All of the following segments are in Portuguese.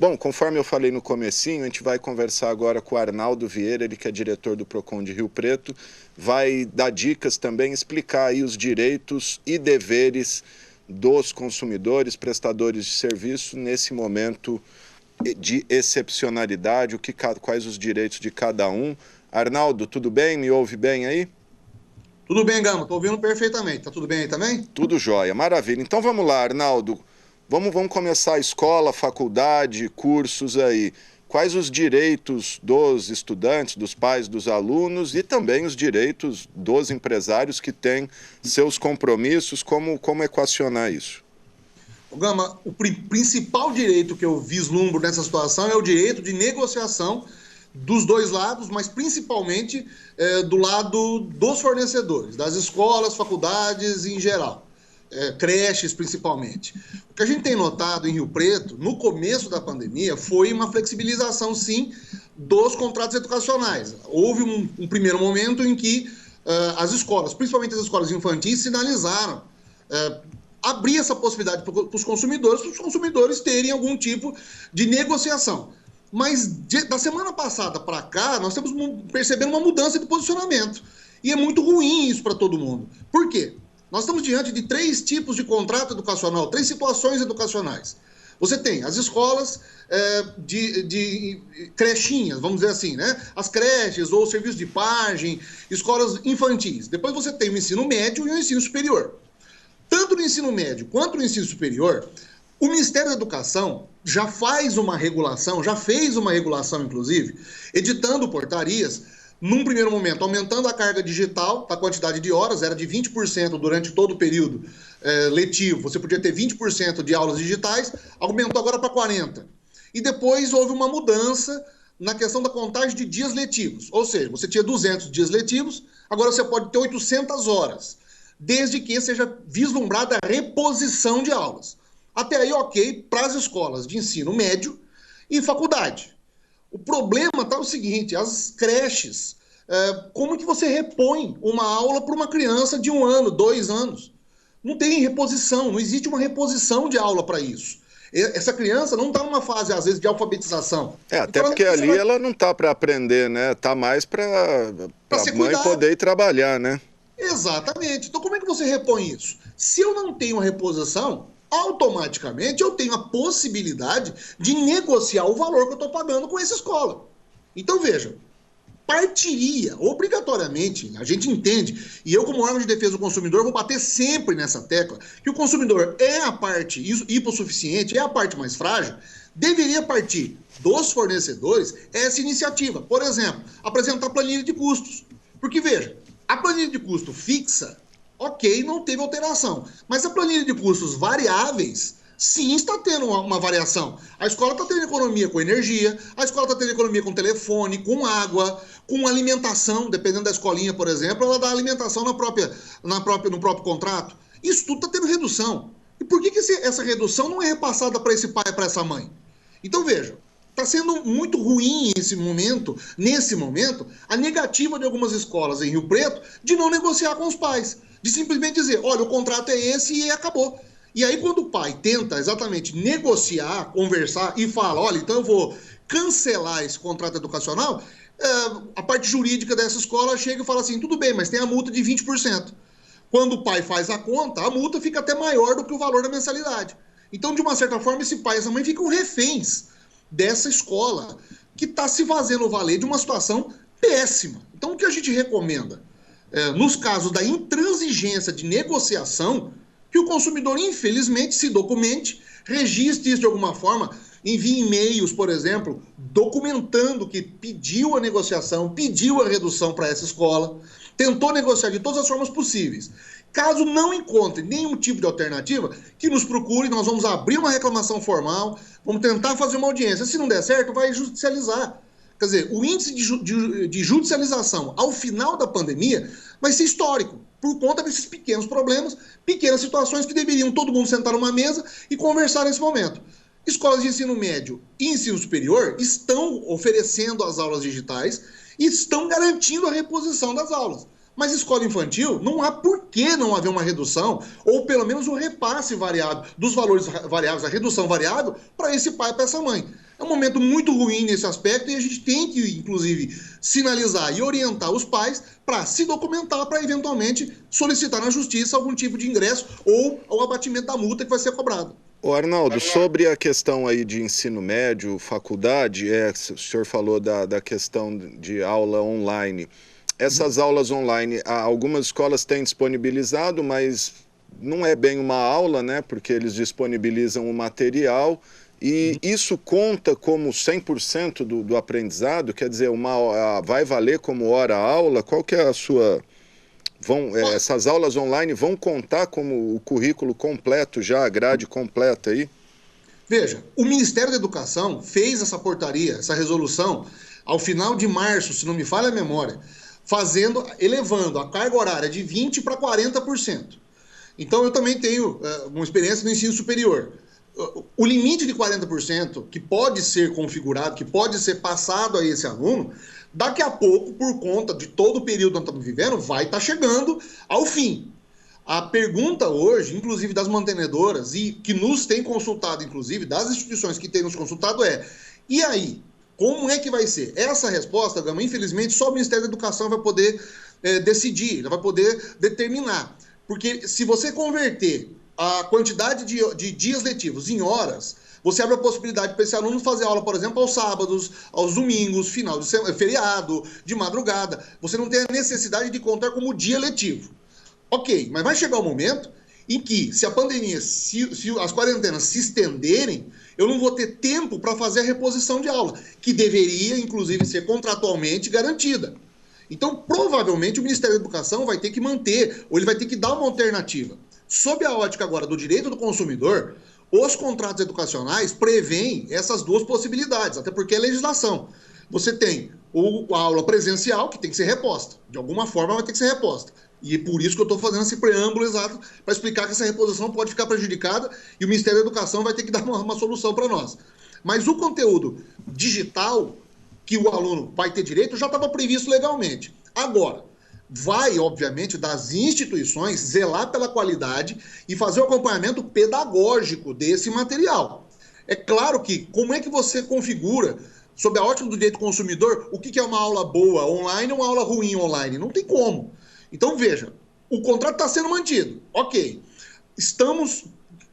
Bom, conforme eu falei no comecinho, a gente vai conversar agora com o Arnaldo Vieira, ele que é diretor do Procon de Rio Preto, vai dar dicas também, explicar aí os direitos e deveres dos consumidores, prestadores de serviço nesse momento de excepcionalidade, quais os direitos de cada um. Arnaldo, tudo bem? Me ouve bem aí? Tudo bem, Gama, estou ouvindo perfeitamente. Tá tudo bem aí também? Tudo jóia, maravilha. Então vamos lá, Arnaldo. Vamos começar a escola, faculdade, cursos aí. Quais os direitos dos estudantes, dos pais, dos alunos e também os direitos dos empresários que têm seus compromissos, como equacionar isso? Gama, o principal direito que eu vislumbro nessa situação é o direito de negociação dos dois lados, mas principalmente do lado dos fornecedores, das escolas, faculdades em geral, creches principalmente. O que a gente tem notado em Rio Preto, no começo da pandemia, foi uma flexibilização, sim, dos contratos educacionais. Houve um primeiro momento em que as escolas, principalmente as escolas infantis, sinalizaram abrir essa possibilidade para os consumidores terem algum tipo de negociação. Mas da semana passada para cá, nós estamos percebendo uma mudança de posicionamento. E é muito ruim isso para todo mundo. Por quê? Nós estamos diante de 3 tipos de contrato educacional, 3 situações educacionais. Você tem as escolas de crechinhas, vamos dizer assim, né? As creches ou serviços de pagem, escolas infantis. Depois você tem o ensino médio e o ensino superior. Tanto no ensino médio quanto no ensino superior, o Ministério da Educação já fez uma regulação, inclusive, editando portarias, num primeiro momento, aumentando a carga digital, a quantidade de horas, era de 20% durante todo o período letivo, você podia ter 20% de aulas digitais, aumentou agora para 40%. E depois houve uma mudança na questão da contagem de dias letivos, ou seja, você tinha 200 dias letivos, agora você pode ter 800 horas, desde que seja vislumbrada a reposição de aulas. Até aí, ok, para as escolas de ensino médio e faculdade. O problema está o seguinte, as creches, como que você repõe uma aula para uma criança de 1 ano, 2 anos? Não tem reposição, não existe uma reposição de aula para isso. Essa criança não está numa fase, às vezes, de alfabetização. Até então, porque ali ela não está para aprender, né? Está mais para a mãe poder ir trabalhar, né? Exatamente. Então, como é que você repõe isso? Se eu não tenho a reposição, automaticamente eu tenho a possibilidade de negociar o valor que eu estou pagando com essa escola. Então, veja, partiria, obrigatoriamente, a gente entende, e eu como órgão de defesa do consumidor vou bater sempre nessa tecla, que o consumidor é a parte hipossuficiente, é a parte mais frágil, deveria partir dos fornecedores essa iniciativa. Por exemplo, apresentar planilha de custos. Porque, veja, a planilha de custo fixa, ok, não teve alteração. Mas a planilha de custos variáveis, sim, está tendo uma variação. A escola está tendo economia com energia, a escola está tendo economia com telefone, com água, com alimentação, dependendo da escolinha, por exemplo, ela dá alimentação no próprio contrato. Isso tudo está tendo redução. E por que essa redução não é repassada para esse pai e para essa mãe? Então, veja, está sendo muito ruim nesse momento, a negativa de algumas escolas em Rio Preto de não negociar com os pais. De simplesmente dizer, olha, o contrato é esse e acabou. E aí, quando o pai tenta exatamente negociar, conversar e fala, olha, então eu vou cancelar esse contrato educacional, a parte jurídica dessa escola chega e fala assim, tudo bem, mas tem a multa de 20%. Quando o pai faz a conta, a multa fica até maior do que o valor da mensalidade. Então, de uma certa forma, esse pai e essa mãe ficam reféns dessa escola que está se fazendo valer de uma situação péssima. Então, o que a gente recomenda? Nos casos da intransigência de negociação, que o consumidor, infelizmente, se documente, registre isso de alguma forma, envie e-mails, por exemplo, documentando que pediu a negociação, pediu a redução para essa escola, tentou negociar de todas as formas possíveis. Caso não encontre nenhum tipo de alternativa, que nos procure, nós vamos abrir uma reclamação formal, vamos tentar fazer uma audiência. Se não der certo, vai judicializar. Quer dizer, o índice de judicialização ao final da pandemia vai ser histórico, por conta desses pequenos problemas, pequenas situações que deveriam todo mundo sentar numa mesa e conversar nesse momento. Escolas de ensino médio e ensino superior estão oferecendo as aulas digitais e estão garantindo a reposição das aulas. Mas escola infantil, não há por que não haver uma redução, ou pelo menos um repasse variável dos valores variáveis, a redução variável, para esse pai e para essa mãe. É um momento muito ruim nesse aspecto e a gente tem que, inclusive, sinalizar e orientar os pais para se documentar, para eventualmente solicitar na justiça algum tipo de ingresso ou o abatimento da multa que vai ser cobrado. Ô Arnaldo, sobre a questão aí de ensino médio, faculdade, o senhor falou da questão de aula online. Essas aulas online, algumas escolas têm disponibilizado, mas não é bem uma aula, né? Porque eles disponibilizam o material e isso conta como 100% do aprendizado, quer dizer, vai valer como hora-aula? Qual que é a sua... essas aulas online vão contar como o currículo completo já, a grade completa aí? Veja, o Ministério da Educação fez essa portaria, essa resolução, ao final de março, se não me falha a memória, elevando a carga horária de 20% para 40%. Então, eu também tenho uma experiência no ensino superior. O limite de 40% que pode ser configurado, que pode ser passado a esse aluno, daqui a pouco, por conta de todo o período que nós estamos vivendo, vai estar chegando ao fim. A pergunta hoje, inclusive das mantenedoras, e que nos tem consultado, inclusive, das instituições que têm nos consultado e aí? Como é que vai ser? Essa resposta, Gama, infelizmente, só o Ministério da Educação vai poder decidir, vai poder determinar. Porque se você converter a quantidade de dias letivos em horas, você abre a possibilidade para esse aluno fazer aula, por exemplo, aos sábados, aos domingos, final de semana, feriado, de madrugada. Você não tem a necessidade de contar como dia letivo. Ok, mas vai chegar um momento em que, se a pandemia, se as quarentenas se estenderem, eu não vou ter tempo para fazer a reposição de aula, que deveria, inclusive, ser contratualmente garantida. Então, provavelmente, o Ministério da Educação vai ter que manter, ou ele vai ter que dar uma alternativa. Sob a ótica agora do direito do consumidor, os contratos educacionais prevêem essas duas possibilidades, até porque é legislação. Você tem a aula presencial, que tem que ser reposta. De alguma forma, vai ter que ser reposta. E é por isso que eu estou fazendo esse preâmbulo exato, para explicar que essa reposição pode ficar prejudicada e o Ministério da Educação vai ter que dar uma solução para nós. Mas o conteúdo digital que o aluno vai ter direito já estava previsto legalmente. Agora, vai, obviamente, das instituições zelar pela qualidade e fazer o acompanhamento pedagógico desse material. É claro que, como é que você configura, sob a ótica do direito do consumidor, o que é uma aula boa online ou uma aula ruim online? Não tem como. Então, veja, o contrato está sendo mantido. Ok. Estamos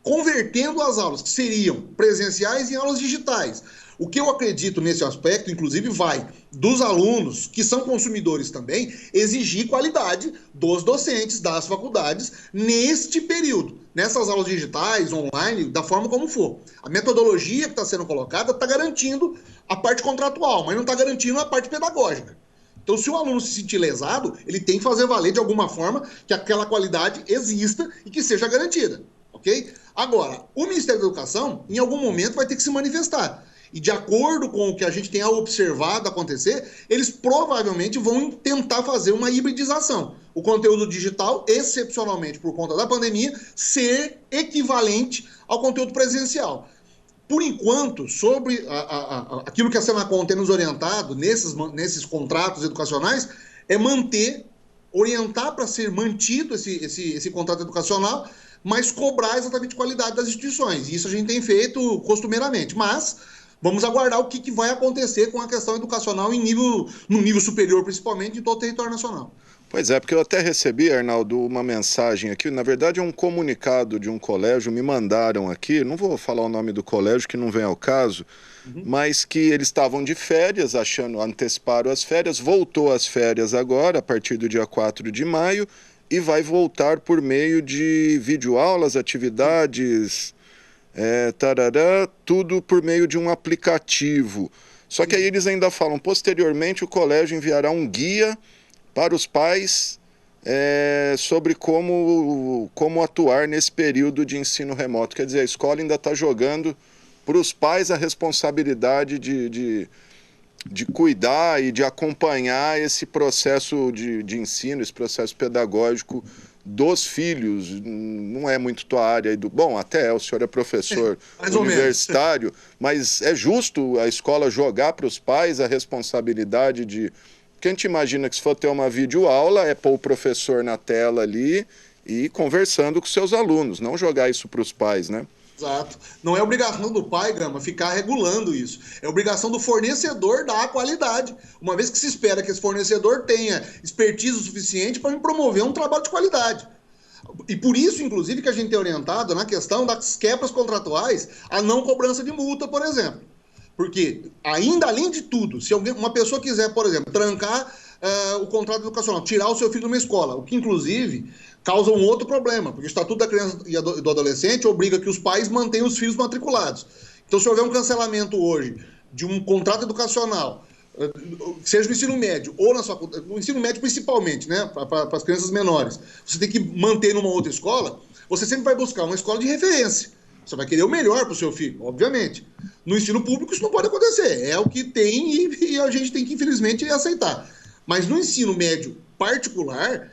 convertendo as aulas, que seriam presenciais, em aulas digitais. O que eu acredito nesse aspecto, inclusive, vai dos alunos, que são consumidores também, exigir qualidade dos docentes, das faculdades, neste período. Nessas aulas digitais, online, da forma como for. A metodologia que está sendo colocada está garantindo a parte contratual, mas não está garantindo a parte pedagógica. Então, se o aluno se sentir lesado, ele tem que fazer valer de alguma forma que aquela qualidade exista e que seja garantida, ok? Agora, o Ministério da Educação, em algum momento, vai ter que se manifestar. E de acordo com o que a gente tem observado acontecer, eles provavelmente vão tentar fazer uma hibridização. O conteúdo digital, excepcionalmente por conta da pandemia, ser equivalente ao conteúdo presencial. Por enquanto, sobre aquilo que a Senacom tem nos orientado nesses contratos educacionais, é orientar para ser mantido esse contrato educacional, mas cobrar exatamente a qualidade das instituições. Isso a gente tem feito costumeiramente. Mas vamos aguardar o que vai acontecer com a questão educacional no nível superior, principalmente, em todo o território nacional. Pois é, porque eu até recebi, Arnaldo, uma mensagem aqui, na verdade é um comunicado de um colégio, me mandaram aqui, não vou falar o nome do colégio que não vem ao caso, mas que eles estavam de férias, anteciparam as férias, voltou às férias agora, a partir do dia 4 de maio, e vai voltar por meio de videoaulas, atividades, tudo por meio de um aplicativo. Só que aí eles ainda falam, posteriormente o colégio enviará um guia para os pais sobre como atuar nesse período de ensino remoto. Quer dizer, a escola ainda está jogando para os pais a responsabilidade de cuidar e de acompanhar esse processo de ensino, esse processo pedagógico dos filhos. Não é muito tua área. Bom, até o senhor é professor universitário, mas é justo a escola jogar para os pais a responsabilidade de... Porque a gente imagina que se for ter uma videoaula, é pôr o professor na tela ali e conversando com seus alunos, não jogar isso para os pais, né? Exato. Não é obrigação do pai, Gama, ficar regulando isso. É obrigação do fornecedor dar a qualidade. Uma vez que se espera que esse fornecedor tenha expertise o suficiente para promover um trabalho de qualidade. E por isso, inclusive, que a gente tem orientado na questão das quebras contratuais a não cobrança de multa, por exemplo. Porque, ainda além de tudo, se uma pessoa quiser, por exemplo, trancar o contrato educacional, tirar o seu filho de uma escola, o que, inclusive, causa um outro problema, porque o Estatuto da Criança e do Adolescente obriga que os pais mantenham os filhos matriculados. Então, se houver um cancelamento hoje de um contrato educacional, seja no ensino médio ou no ensino médio principalmente, né, para as crianças menores, você tem que manter numa outra escola, você sempre vai buscar uma escola de referência. Você vai querer o melhor para o seu filho, obviamente. No ensino público isso não pode acontecer, é o que tem e a gente tem que, infelizmente, aceitar. Mas no ensino médio particular,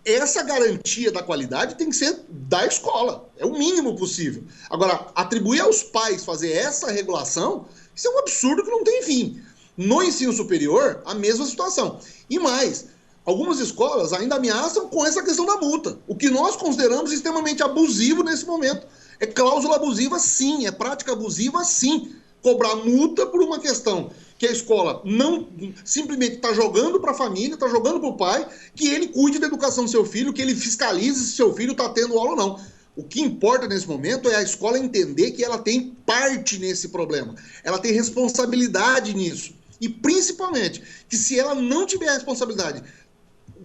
essa garantia da qualidade tem que ser da escola, é o mínimo possível. Agora, atribuir aos pais fazer essa regulação, isso é um absurdo que não tem fim. No ensino superior, a mesma situação. E mais, algumas escolas ainda ameaçam com essa questão da multa, o que nós consideramos extremamente abusivo nesse momento. É cláusula abusiva, sim, é prática abusiva, sim. Cobrar multa por uma questão que a escola não simplesmente está jogando para a família, está jogando para o pai, que ele cuide da educação do seu filho, que ele fiscalize se seu filho está tendo aula ou não. O que importa nesse momento é a escola entender que ela tem parte nesse problema, ela tem responsabilidade nisso. E principalmente, que se ela não tiver a responsabilidade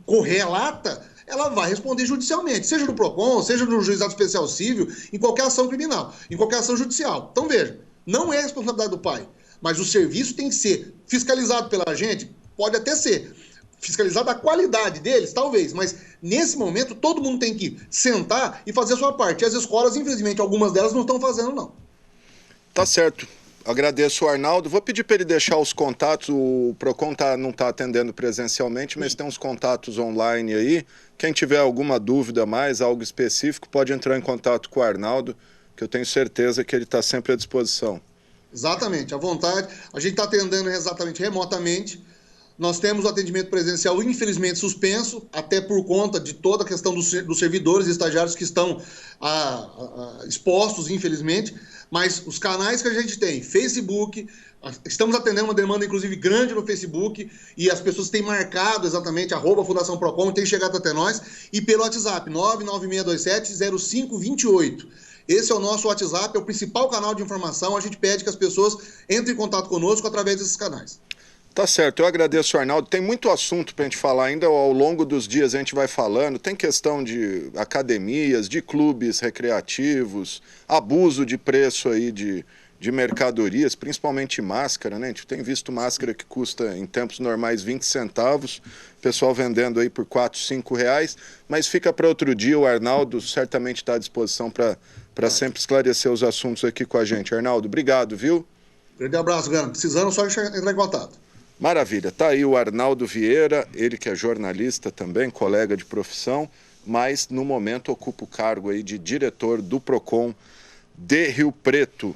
correlata, ela vai responder judicialmente, seja no PROCON, seja no Juizado Especial Civil, em qualquer ação criminal, em qualquer ação judicial. Então, veja, não é responsabilidade do pai, mas o serviço tem que ser fiscalizado pela gente, pode até ser fiscalizado a qualidade deles, talvez, mas nesse momento todo mundo tem que sentar e fazer a sua parte. E as escolas, infelizmente, algumas delas não estão fazendo, não. Tá certo. Agradeço o Arnaldo. Vou pedir para ele deixar os contatos. O PROCON não está atendendo presencialmente, mas tem uns contatos online aí. Quem tiver alguma dúvida mais, algo específico, pode entrar em contato com o Arnaldo, que eu tenho certeza que ele está sempre à disposição. Exatamente, à vontade. A gente está atendendo exatamente remotamente. Nós temos o atendimento presencial, infelizmente, suspenso, até por conta de toda a questão dos servidores e estagiários que estão expostos, infelizmente. Mas os canais que a gente tem, Facebook, estamos atendendo uma demanda, inclusive, grande no Facebook, e as pessoas têm marcado exatamente, @Fundação Procon, tem chegado até nós, e pelo WhatsApp, 99627-0528. Esse é o nosso WhatsApp, é o principal canal de informação. A gente pede que as pessoas entrem em contato conosco através desses canais. Tá certo, eu agradeço, Arnaldo. Tem muito assunto para a gente falar ainda, ao longo dos dias a gente vai falando. Tem questão de academias, de clubes recreativos, abuso de preço aí de mercadorias, principalmente máscara, né? A gente tem visto máscara que custa, em tempos normais, 20 centavos, pessoal vendendo aí por 4, 5 reais, mas fica para outro dia. O Arnaldo certamente está à disposição para sempre esclarecer os assuntos aqui com a gente. Arnaldo, obrigado, viu? Grande abraço, Gano. Precisando, só entrar em contato. Maravilha, tá aí o Arnaldo Vieira, ele que é jornalista também, colega de profissão, mas no momento ocupa o cargo aí de diretor do PROCON de Rio Preto.